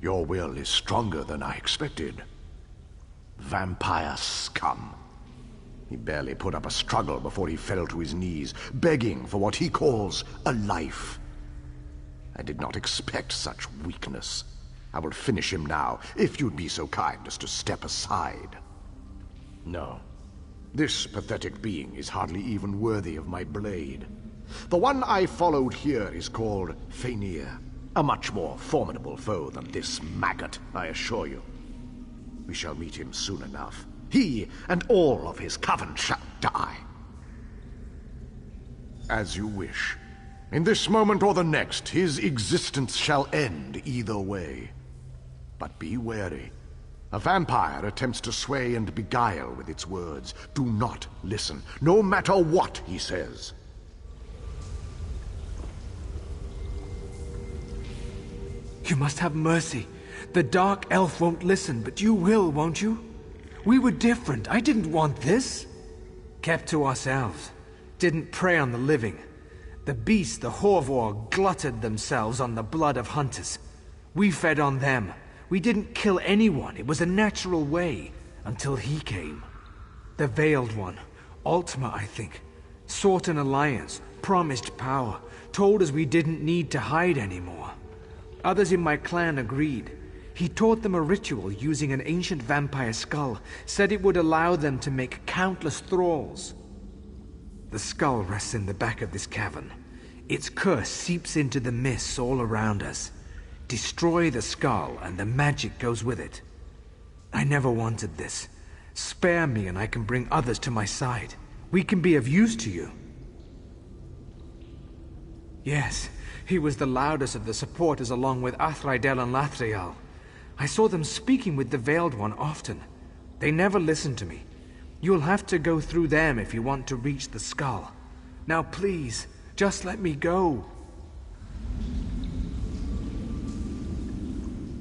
Your will is stronger than I expected. Vampire scum. He barely put up a struggle before he fell to his knees, begging for what he calls a life. I did not expect such weakness. I will finish him now, if you'd be so kind as to step aside. No. This pathetic being is hardly even worthy of my blade. The one I followed here is called Fenir, a much more formidable foe than this maggot, I assure you. We shall meet him soon enough. He and all of his coven shall die. As you wish. In this moment or the next, his existence shall end either way. But be wary. A vampire attempts to sway and beguile with its words. Do not listen, no matter what he says. You must have mercy. The Dark Elf won't listen, but you will, won't you? We were different. I didn't want this. Kept to ourselves. Didn't prey on the living. The beasts, the Horvor, glutted themselves on the blood of hunters. We fed on them. We didn't kill anyone. It was a natural way. Until he came. The Veiled One. Ultima, I think. Sought an alliance. Promised power. Told us we didn't need to hide anymore. Others in my clan agreed. He taught them a ritual using an ancient vampire skull, said it would allow them to make countless thralls. The skull rests in the back of this cavern. Its curse seeps into the mists all around us. Destroy the skull and the magic goes with it. I never wanted this. Spare me and I can bring others to my side. We can be of use to you. Yes. He was the loudest of the supporters along with Athraidel and Lathriel. I saw them speaking with the Veiled One often. They never listened to me. You'll have to go through them if you want to reach the skull. Now please, just let me go.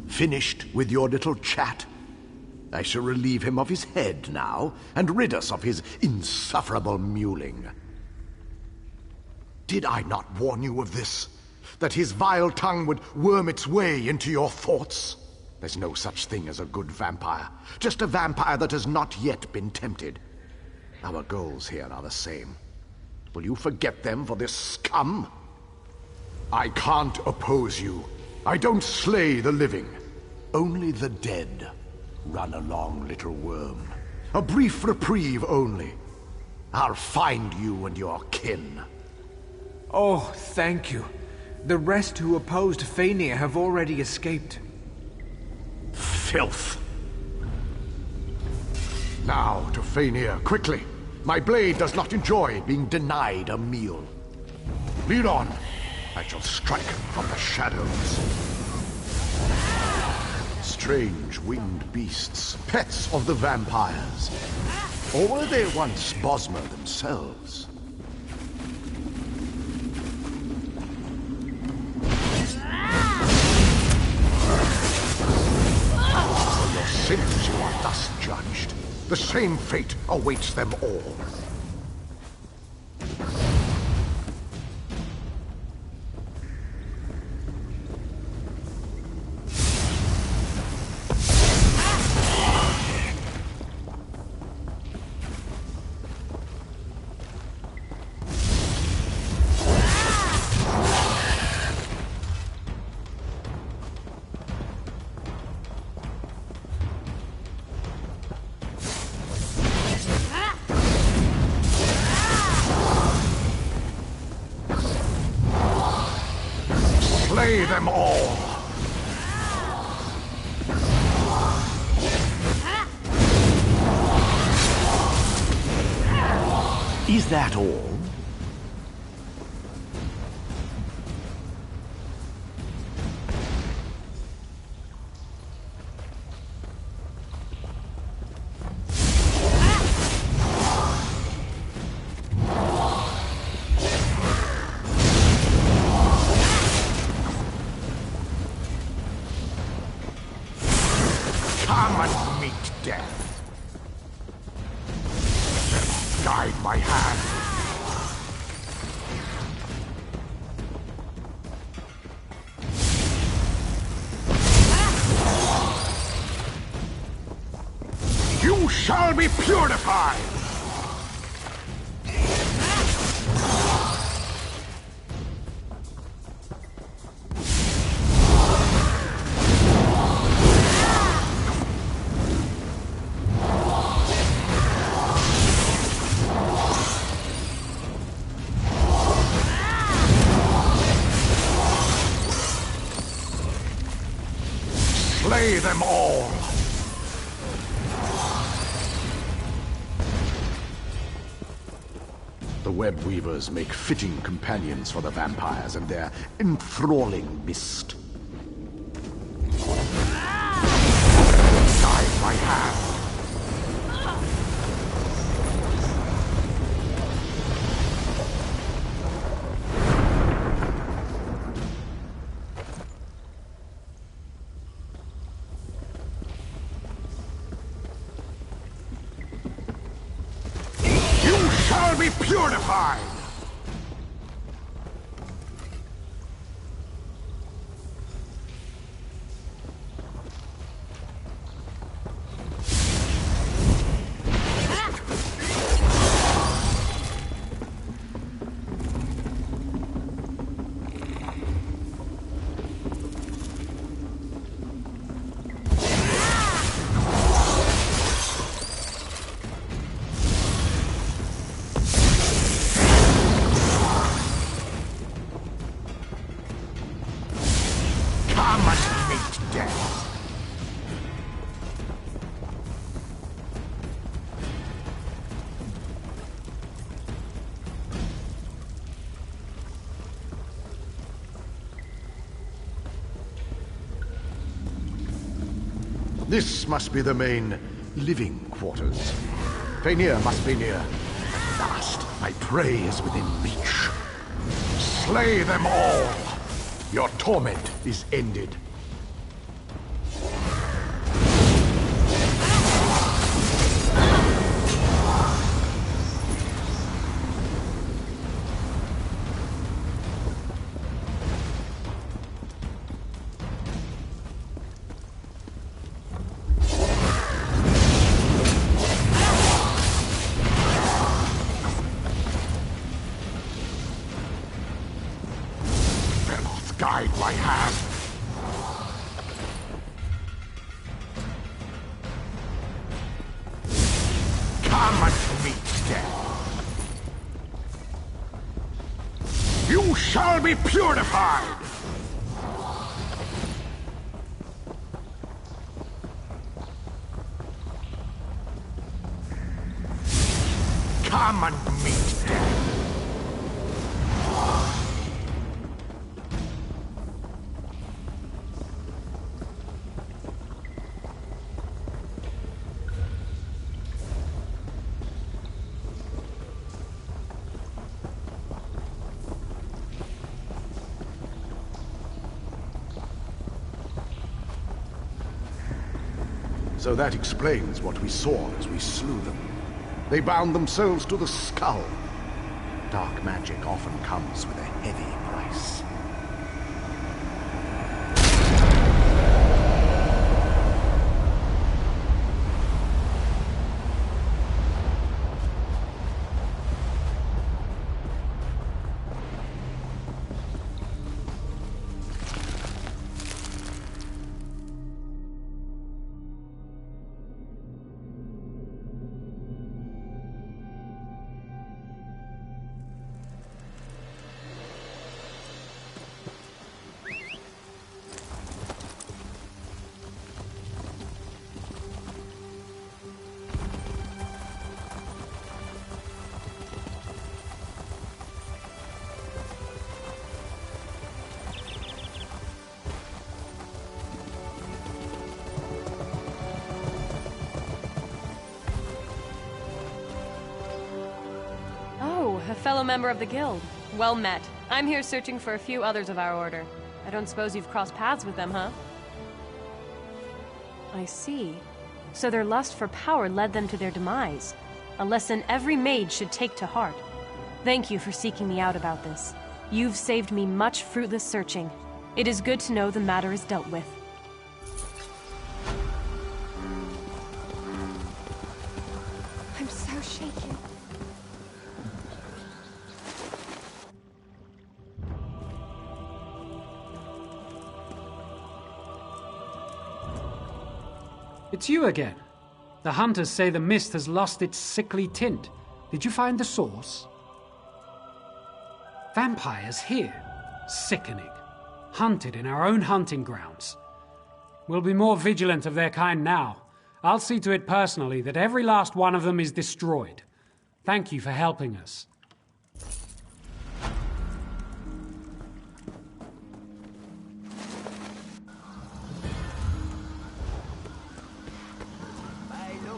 Finished with your little chat? I shall relieve him of his head now, and rid us of his insufferable mewling. Did I not warn you of this? That his vile tongue would worm its way into your thoughts? There's no such thing as a good vampire. Just a vampire that has not yet been tempted. Our goals here are the same. Will you forget them for this scum? I can't oppose you. I don't slay the living. Only the dead. Run along, little worm. A brief reprieve only. I'll find you and your kin. Oh, thank you. The rest who opposed Fenir have already escaped. Filth! Now to Fenir, quickly! My blade does not enjoy being denied a meal. Lead on. I shall strike from the shadows. Strange winged beasts, pets of the vampires. Or were they once Bosmer themselves? For your sins you are thus judged. The same fate awaits them all. Slay them all! Is that all? Come and meet death. Guide my hand. You shall be purified! Slay them all! The web weavers make fitting companions for the vampires and their enthralling mist. Guide my hand! You shall be purified! Come and meet death! This must be the main living quarters. Fenir must be near. At last, my prey is within reach. Slay them all! Your torment is ended. Guide my hand. Come and meet death. You shall be purified. Come and meet them. So that explains what we saw as we slew them. They bound themselves to the skull. Dark magic often comes with a heavy price. A fellow member of the guild. Well met. I'm here searching for a few others of our order. I don't suppose you've crossed paths with them, huh? I see. So their lust for power led them to their demise. A lesson every mage should take to heart. Thank you for seeking me out about this. You've saved me much fruitless searching. It is good to know the matter is dealt with. I'm so shaken. It's you again. The hunters say the mist has lost its sickly tint. Did you find the source? Vampires here. Sickening. Hunted in our own hunting grounds. We'll be more vigilant of their kind now. I'll see to it personally that every last one of them is destroyed. Thank you for helping us.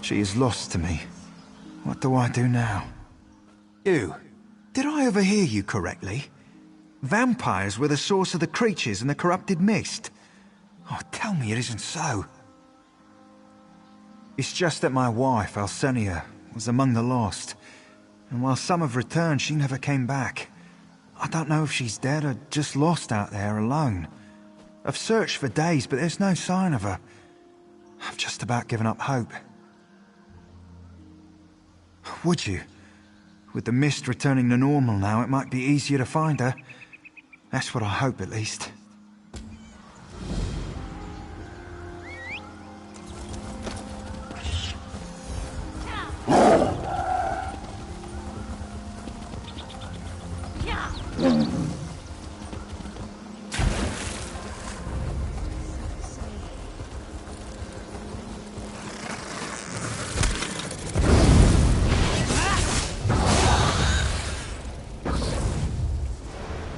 She is lost to me. What do I do now? You, did I overhear you correctly? Vampires were the source of the creatures in the corrupted mist. Oh, tell me it isn't so. It's just that my wife, Alcenia, was among the lost. And while some have returned, she never came back. I don't know if she's dead or just lost out there alone. I've searched for days, but there's no sign of her. I've just about given up hope. Would you? With the mist returning to normal now, it might be easier to find her. That's what I hope, at least.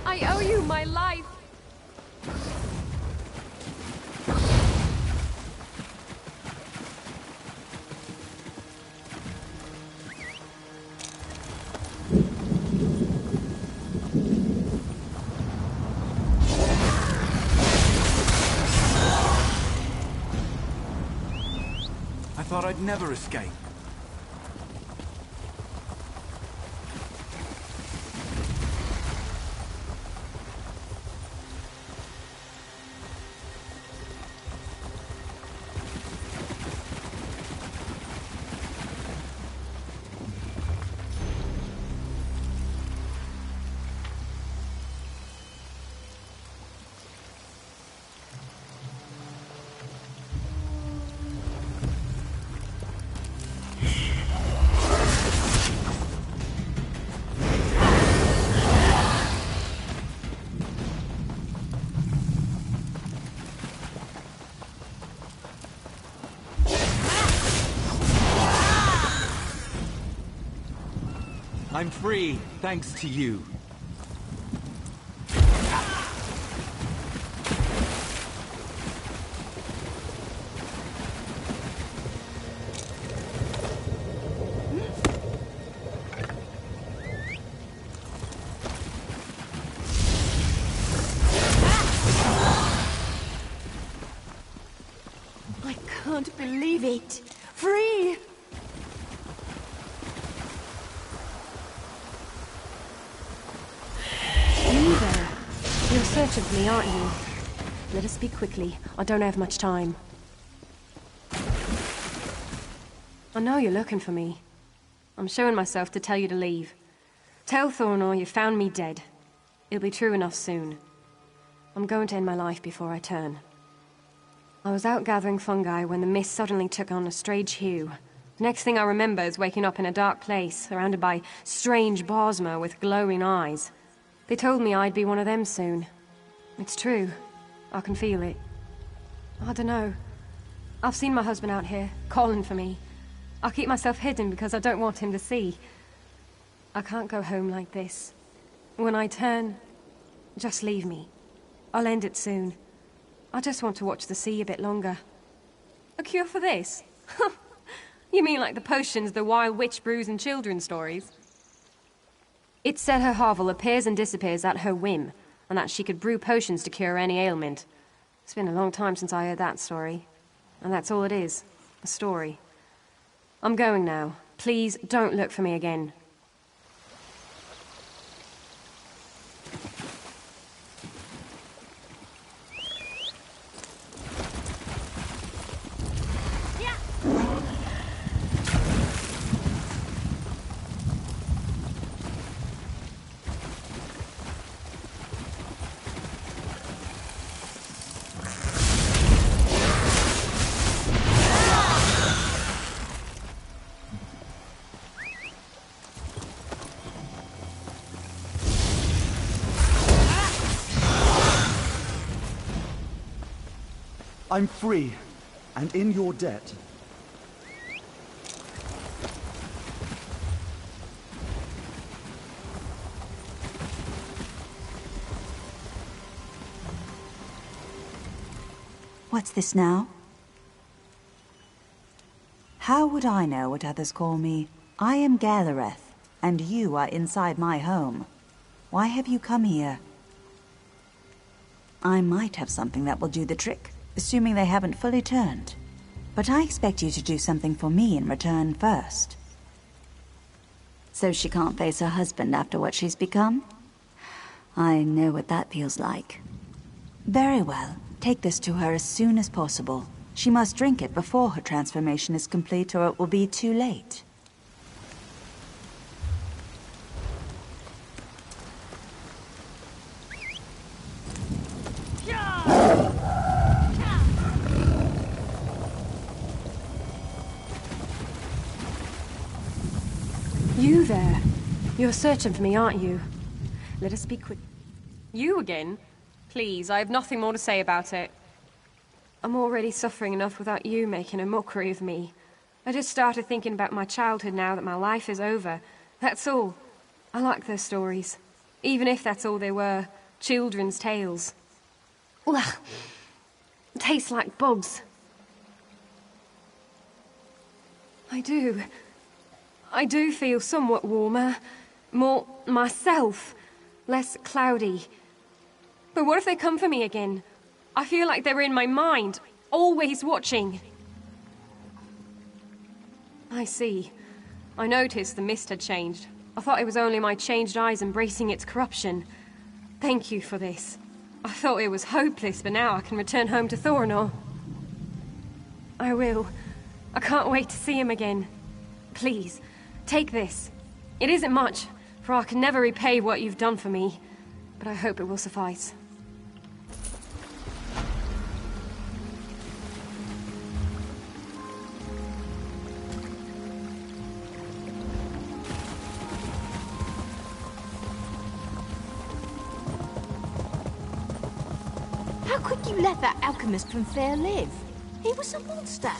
I owe you my life. I thought I'd never escape. I'm free, thanks to you. I can't believe it. Free! You there. You're searching for me, aren't you? Let us speak quickly. I don't have much time. I know you're looking for me. I'm showing myself to tell you to leave. Tell Thornor you found me dead. It'll be true enough soon. I'm going to end my life before I turn. I was out gathering fungi when the mist suddenly took on a strange hue. The next thing I remember is waking up in a dark place, surrounded by strange Bosmer with glowing eyes. They told me I'd be one of them soon. It's true. I can feel it. I don't know. I've seen my husband out here, calling for me. I'll keep myself hidden because I don't want him to see. I can't go home like this. When I turn, just leave me. I'll end it soon. I just want to watch the sea a bit longer. A cure for this? You mean like the potions the wild witch brews in children's stories? It's said her hovel appears and disappears at her whim, and that she could brew potions to cure any ailment. It's been a long time since I heard that story. And that's all it is. A story. I'm going now. Please don't look for me again. I'm free, and in your debt. What's this now? How would I know what others call me? I am Galareth, and you are inside my home. Why have you come here? I might have something that will do the trick, assuming they haven't fully turned. But I expect you to do something for me in return first. So she can't face her husband after what she's become? I know what that feels like. Very well. Take this to her as soon as possible. She must drink it before her transformation is complete, or it will be too late. You there. You're searching for me, aren't you? Let us be quick. You again? Please, I have nothing more to say about it. I'm already suffering enough without you making a mockery of me. I just started thinking about my childhood now that my life is over. That's all. I like those stories. Even if that's all they were. Children's tales. Ugh. Tastes like bugs. I do feel somewhat warmer. More myself. Less cloudy. But what if they come for me again? I feel like they were in my mind, always watching. I see. I noticed the mist had changed. I thought it was only my changed eyes embracing its corruption. Thank you for this. I thought it was hopeless, but now I can return home to Thornor. I will. I can't wait to see him again. Please, take this. It isn't much, for I can never repay what you've done for me, but I hope it will suffice. How could you let that alchemist from Fair live? He was a monster.